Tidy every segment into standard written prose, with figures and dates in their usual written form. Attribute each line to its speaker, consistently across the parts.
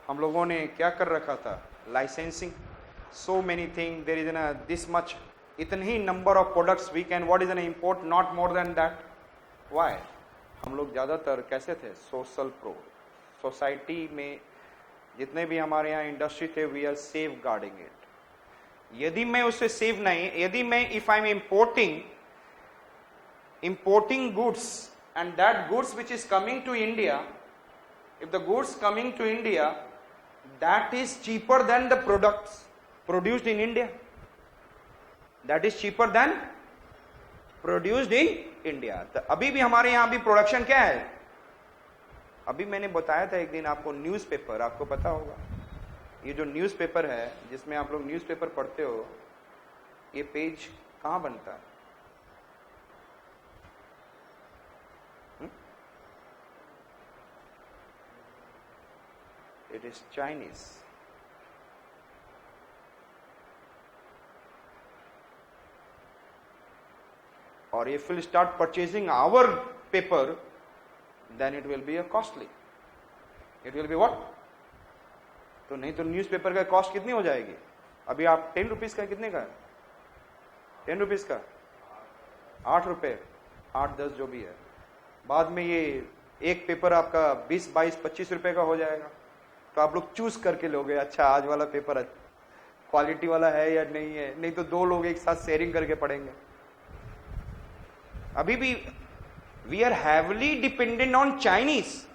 Speaker 1: हम लोगों ने क्या कर रखा था, licensing, so many thing, there is an this much, इतने ही number of products we can, what is an import, not more than that. Why? हम लोग ज़्यादातर कैसे थे, सोशल प्रो, सोसाइटी में जितने भी हमारे यहाँ इंडस्ट्री थे, we are safeguarding it. यदि मैं उससे सेव नहीं, यदि मैं, if I am importing goods and that goods which is coming to India, if the goods coming to India that is cheaper than the products produced in India, that is cheaper than produced in India. तो अभी भी हमारे यहाँ भी production क्या है, अभी मैंने बताया था एक दिन आपको, न्यूज़पेपर, आपको पता होगा, ये जो न्यूज़पेपर है जिसमें आप लोग न्यूज़पेपर पढ़ते हो, ये पेज कहाँ बनता है? It is Chinese. Or if we start purchasing our paper, then it will be a costly. It will be what? तो नहीं तो न्यूज़पेपर का कॉस्ट कितनी हो जाएगी? अभी आप 10 रुपीज का, कितने का है? 10 रुपीज का 8 रुपये, 8-10 जो भी है. बाद में ये एक पेपर आपका 20-22-25 रुपए का हो जाएगा. तो आप लोग चूज करके लोगे, अच्छा आज वाला पेपर क्वालिटी वाला है या नहीं है, नहीं तो दो लोग एक साथ शेयरिंग करके पढ़ेंगे. अभी भी we are heavily dependent on Chinese.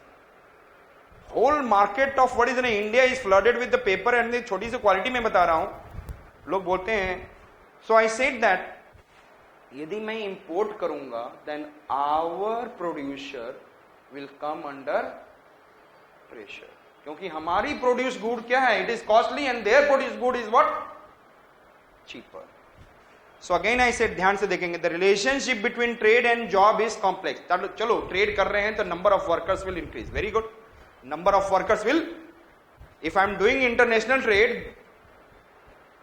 Speaker 1: Whole market of what is in India is flooded with the paper and छोटी सी क्वालिटी में बता रहा हूं. लोग बोलते हैं, सो आई सेड दैट यदि मैं इंपोर्ट करूंगा then our producer will come under pressure, क्योंकि हमारी प्रोड्यूस गुड क्या है, it is costly and their produce good is what, cheaper. So again I said, ध्यान से देखेंगे, the relationship between trade and job is complex. चलो trade कर रहे हैं तो number of workers will increase, very good, number of workers will, if I am doing international trade,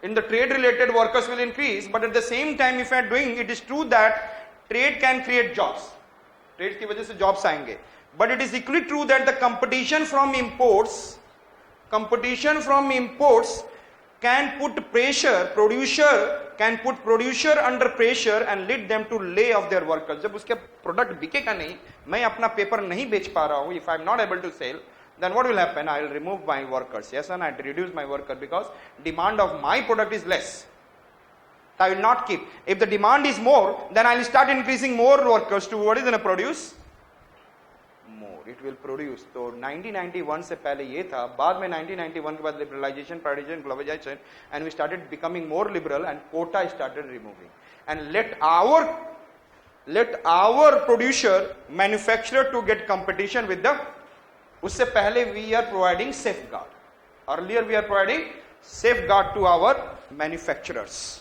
Speaker 1: in the trade related workers will increase, but at the same time if I am doing, it is true that trade can create jobs, trade की वजह से jobs आएंगे, but it is equally true that the competition from imports can put pressure, can put producer under pressure and lead them to lay off their workers. जब उसके product बिकेगा नहीं, मैं अपना पेपर नहीं बेच पा रहा हूं, if I am not able to sell, then what will happen? I will remove my workers. Yes, and I reduce my worker because demand of my product is less. I will not keep. If the demand is more, then I will start increasing more workers to what is going to produce more. It will produce. तो 1991 से पहले ये था, बाद में 1991 के बाद liberalization, privatization, globalization, and we started becoming more liberal and quota started removing. And let our producer, manufacturer to get competition with the, उससे पहले we are providing safeguard. Earlier we are providing safeguard to our manufacturers.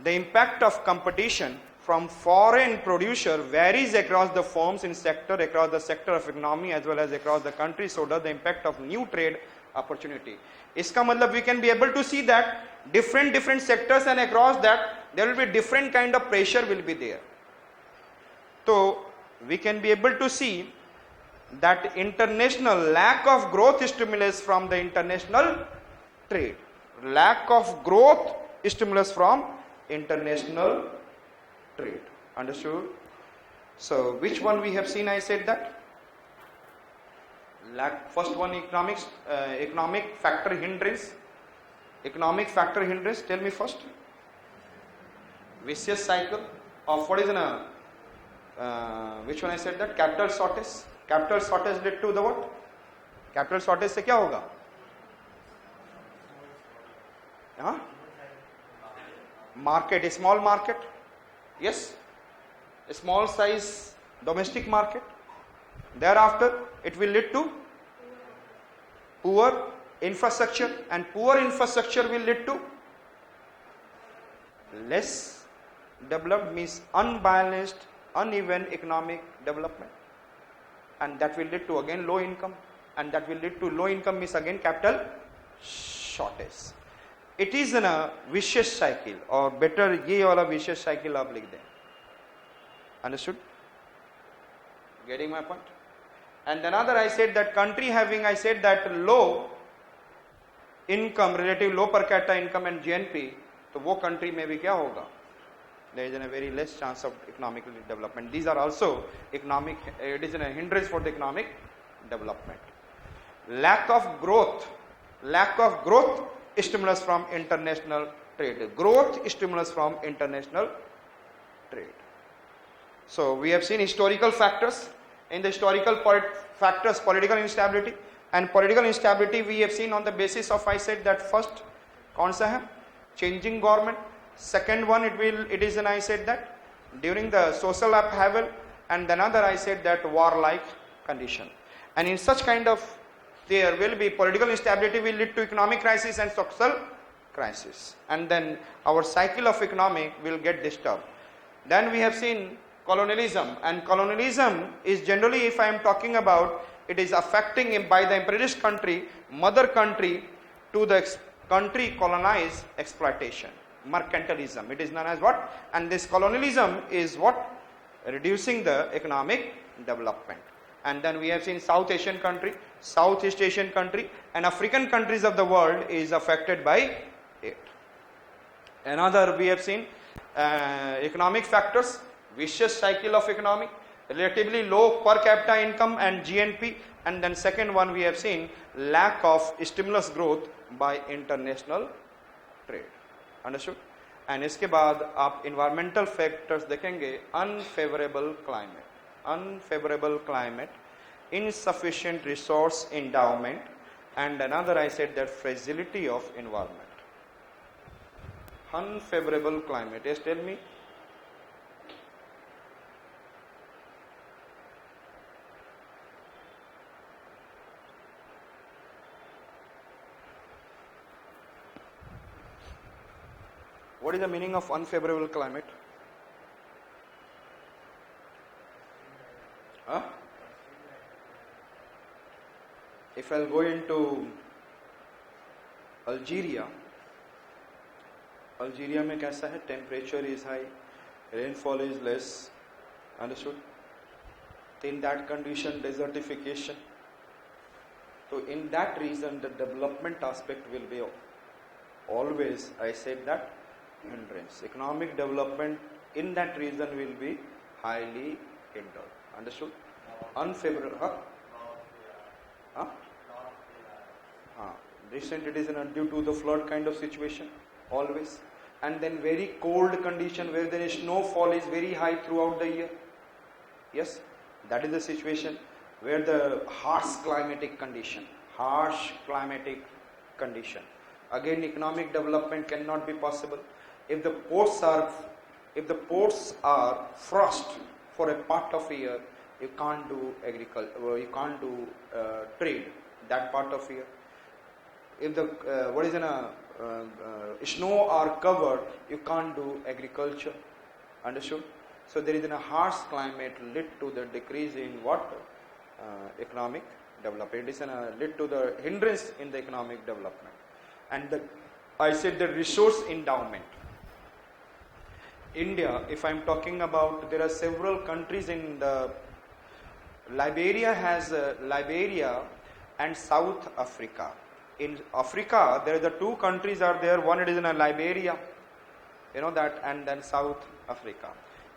Speaker 1: The impact of competition from foreign producer varies across the firms in sector, across the sector of economy as well as across the country. So does the impact of new trade opportunity. इसका मतलब we can be able to see that different sectors and across that there will be different kind of pressure will be there. So we can be able to see that international lack of growth stimulus from the international trade, lack of growth stimulus from international trade. Understood? So which one we have seen? I said that first one, economic factor hindrance. Economic factor hindrance, tell me first. Vicious cycle of what is in a which one I said that? Capital shortage. Capital shortage led to the what? Capital shortage से क्या होगा? हाँ? Market, a small market. Yes, a small size domestic market. Thereafter, it will lead to poor infrastructure, and poor infrastructure will lead to less developed, means unbalanced, uneven economic development, and that will lead to again low income, and that will lead to low income means again capital shortage. It is in a vicious cycle, or better ये वाला vicious cycle आप लिख दें. Understood? Getting my point? And another I said that country having, I said that low income, relative low per capita income and GNP, तो वो country में भी क्या होगा? There is a very less chance of economic development. These are also economic, it is a hindrance for the economic development. Lack of growth stimulus from international trade. Growth stimulus from international trade. So we have seen historical factors. In the historical factors, political instability, and political instability we have seen on the basis of, I said that first कौन सा है? Changing government. Second one it is, and I said that during the social upheaval, and another I said that warlike condition. And in such kind of, there will be political instability will lead to economic crisis and social crisis, and then our cycle of economic will get disturbed. Then we have seen colonialism, and colonialism is generally, if I am talking about, it is affecting by the imperialist country, mother country, to the country colonized exploitation, mercantilism. It is known as what? And this colonialism is what? Reducing the economic development. And then we have seen South Asian country, Southeast Asian country, and African countries of the world is affected by it. Another we have seen economic factors, vicious cycle of economic, relatively low per capita income and GNP, and then second one we have seen lack of stimulus growth by international trade. Understood? And इसके बाद आप environmental factors देखेंगे, unfavorable climate, insufficient resource endowment, and another I said that fragility of environment. Unfavorable climate. Yes, tell me. What is the meaning of unfavorable climate? Huh? If I'll go into Algeria में कैसा है? Temperature is high, rainfall is less. Understood? In that condition, desertification. So in that reason, the development aspect will be always, I said that, hindrance. Economic development in that region will be highly hindered. Understood? Unfavorable. Recent it is due to the flood kind of situation always, and then very cold condition where there is snowfall is very high throughout the year. Yes, that is the situation where the harsh climatic condition. Again, economic development cannot be possible. If the ports are frost for a part of a year, you can't do agriculture, you can't do trade that part of year. If the snow are covered, you can't do agriculture. Understood? So there is a harsh climate led to the decrease in what? Economic development. It is led to the hindrance in the economic development. And I said the resource endowment. India, if I am talking about, there are several countries in the Liberia and South Africa. In Africa, there are the two countries are there. One it is in Liberia, you know that, and then South Africa.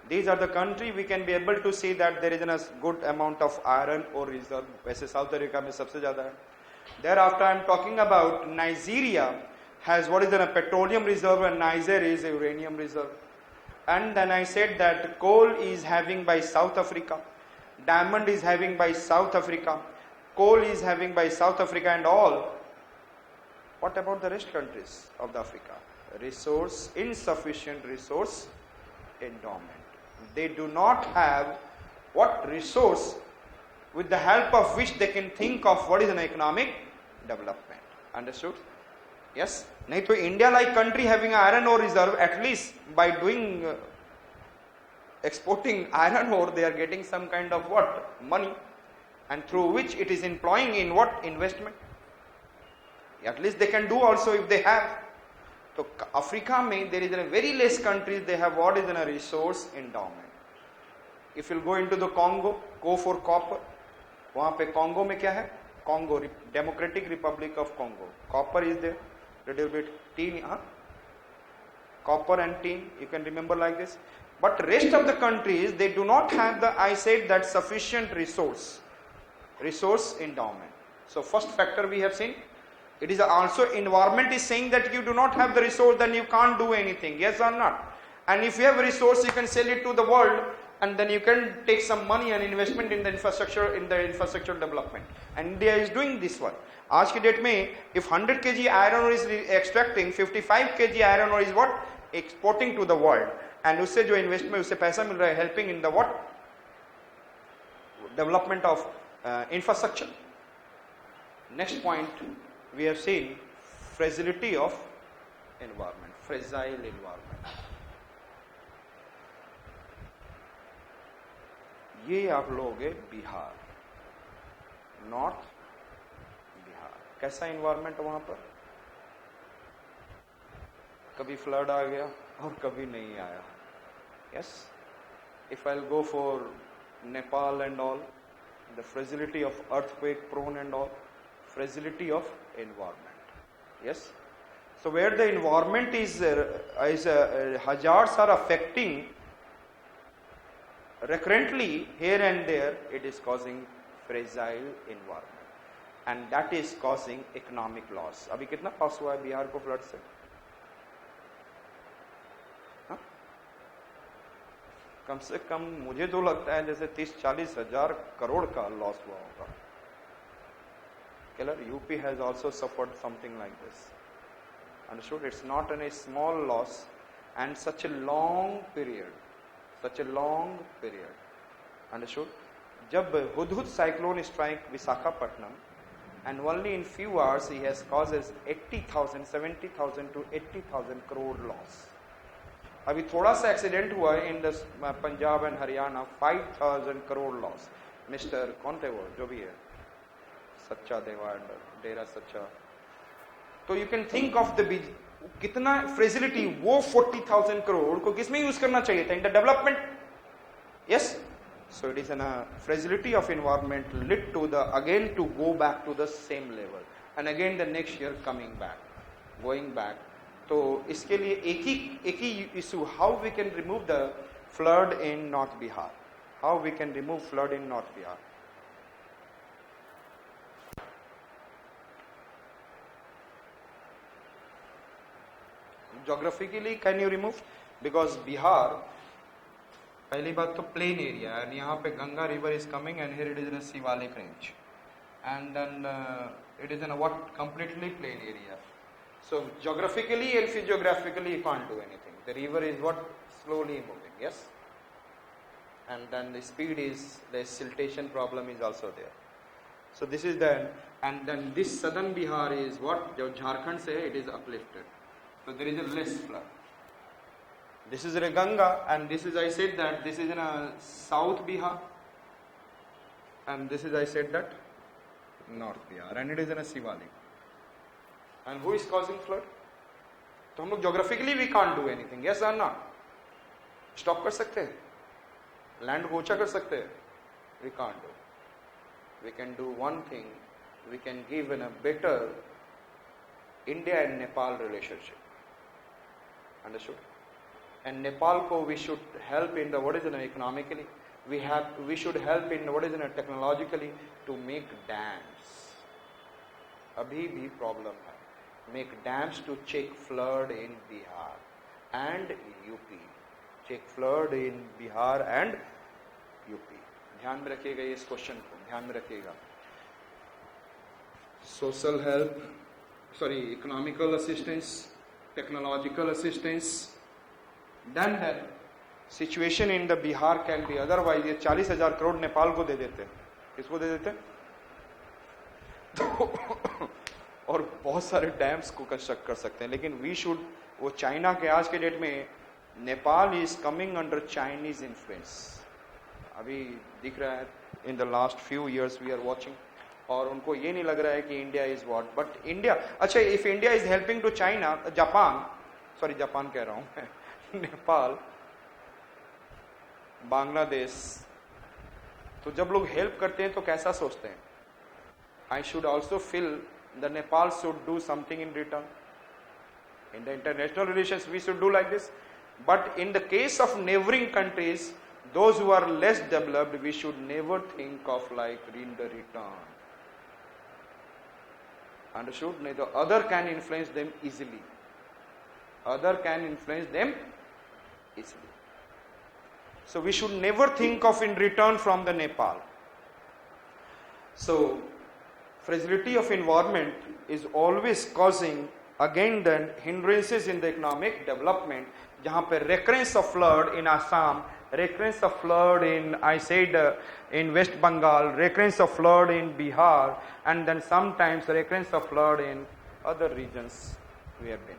Speaker 1: These are the country we can be able to see that there is a good amount of iron ore reserve. वैसे South Africa में सबसे ज़्यादा है. Thereafter, I am talking about Nigeria has what is a petroleum reserve and Niger is a uranium reserve. And then I said that coal is having by South Africa, diamond is having by South Africa, coal is having by South Africa and all. What about the rest countries of the Africa? Insufficient resource endowment. They do not have what resource with the help of which they can think of what is an economic development. Understood? Yes? नहीं तो India like country having iron ore reserve, at least by doing exporting iron ore, they are getting some kind of what? Money, and through which it is employing in what? Investment. At least they can do also if they have. So Africa में there is a very less countries they have what is a resource endowment. If you go into the Congo, go for copper. वहां पे Congo में क्या है, Congo Democratic Republic of Congo, copper is there, little bit tin, copper and tin, you can remember like this. But rest of the countries, they do not have the, I said that, sufficient resource endowment. So first factor we have seen, it is also environment is saying that you do not have the resource, then you can't do anything, yes or not? And if you have a resource, you can sell it to the world, and then you can take some money and investment in the infrastructure development. And India is doing this one. आज की date में if 100 kg iron ore is extracting, 55 kg iron ore is what? Exporting to the world. And उससे जो investment, उससे पैसा मिल रहा है, helping in the what? Development of infrastructure. Next point we have seen, fragility of environment, fragile environment. ये आप लोगे Bihar, north Bihar, कैसा इन्वायरमेंट वहां पर, कभी फ्लड आ गया और कभी नहीं आया. Yes, if I will go for Nepal and all, the fragility of earthquake prone and all, fragility of environment. Yes, so where the environment is hazards are affecting recurrently here and there, it is causing fragile environment, and that is causing economic loss. अभी कितना loss हुआ है बिहार को flood से? कम से कम मुझे तो लगता है जैसे 30-40 हजार करोड़ का लॉस हुआ होगा. Keller, UP has also suffered something like this. Understood? It's not a small loss, and such a long period. Understood? जब Hudhud cyclone strike Visakhapatnam, and only in few hours he has causes 80,000, 70,000 to 80,000 crore loss. अभी थोड़ा सा accident हुआ है in the Punjab and Haryana, 5,000 crore loss. Mister कौन थे वो, जो भी है, सच्चा देवा एंड डेरा सच्चा. तो you can think of the कितना फ्रेजिलिटी, वो 40,000 करोड़ को किसमें यूज करना चाहिए था? In the development. Yes, so it is an fragility of environment lead to the again to go back to the same level, and again the next year coming back, going back. तो इसके लिए एक ही issue, how we can remove the flood in north Bihar, how we can remove flood in north Bihar. Geographically can you remove? Because Bihar, पहली बात तो plain area है, यहाँ पे Ganga river is coming and here it is in Shivalik range, and then it is in what completely plain area. So geographically and physiographically you can't do anything. The river is what? Slowly moving. Yes, and then the speed is, the siltation problem is also there. So this is the, and then this southern Bihar is what? जो झारखंड से है, it is uplifted. So there is a less flood. This is in a Ganga, and this is, I said that this is in a South Bihar, and this is, I said that, North Bihar, and it is in a Shivalik. And who is causing flood? तो हम लोग geographically we can't do anything. Yes or not? Stop कर सकते हैं, land को ऊंचा कर सकते हैं? We can't do. We can do one thing. We can give in a better India and Nepal relationship. Understood? And Nepal ko we should help in the what is in economically. We should help in what is in technologically to make dams. अभी भी problem है. Make dams to check flood in Bihar and UP. Check flood in Bihar and UP. ध्यान में रखिएगा इस question को, ध्यान में रखिएगा. Social help, economical assistance, technological assistance, then situation in the Bihar can be otherwise. ये 40,000 करोड़ नेपाल को दे देते, किसको दे देते? और बहुत सारे डैम्स को कंस्ट्रक्ट कर सकते हैं, लेकिन वी शुड, वो चाइना के आज के डेट में Nepal is coming under Chinese influence, अभी दिख रहा है. In the last few years we are watching, और उनको ये नहीं लग रहा है कि India is what, but India, अच्छा if India is helping to China, Japan कह रहा हूं मैं, नेपाल, बांग्लादेश, तो जब लोग हेल्प करते हैं तो कैसा सोचते हैं? I should also feel the Nepal should do something in return. In the international relations, we should do like this. But in the case of neighboring countries, those who are less developed, we should never think of like in the return. Understood? The other can influence them easily. Other can influence them easily. So we should never think of in return from the Nepal. So fragility of environment is always causing again then hindrances in the economic development. जहाँ पे recurrence of flood in Assam, recurrence of flood in I said in West Bengal, recurrence of flood in Bihar, and then sometimes recurrence of flood in other regions we have been.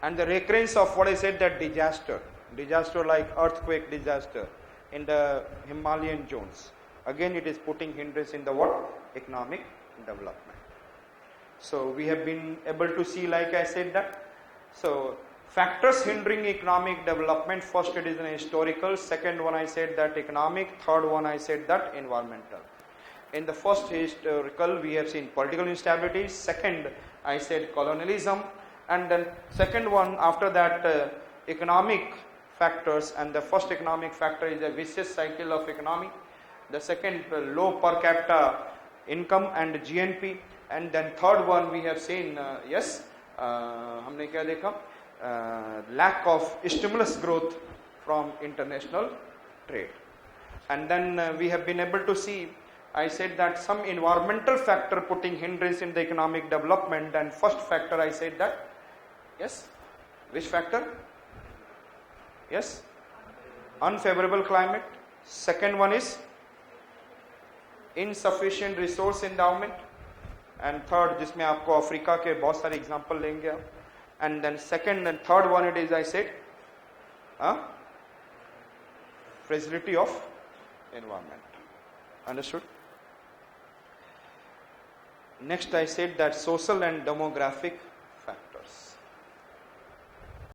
Speaker 1: And the recurrence of what I said that disaster like earthquake disaster in the Himalayan zones. Again it is putting hindrance in the what? Economic development. So we have been able to see like I said that. So factors hindering economic development, first it is an historical, second one I said that economic, third one I said that environmental. In the first historical we have seen political instability, second I said colonialism, and then second one after that economic factors, and the first economic factor is a vicious cycle of economy, the second low per capita income and GNP, and then third one we have seen हमने क्या देखा, lack of stimulus growth from international trade, and then we have been able to see I said that some environmental factor putting hindrance in the economic development, and first factor I said that which factor? Unfavorable climate. Second one is insufficient resource endowment, and third जिसमें आपको Africa के बहुत सारे example लेंगे, and then second and third one it is I said fragility of environment. Understood? Next I said that social and demographic factors.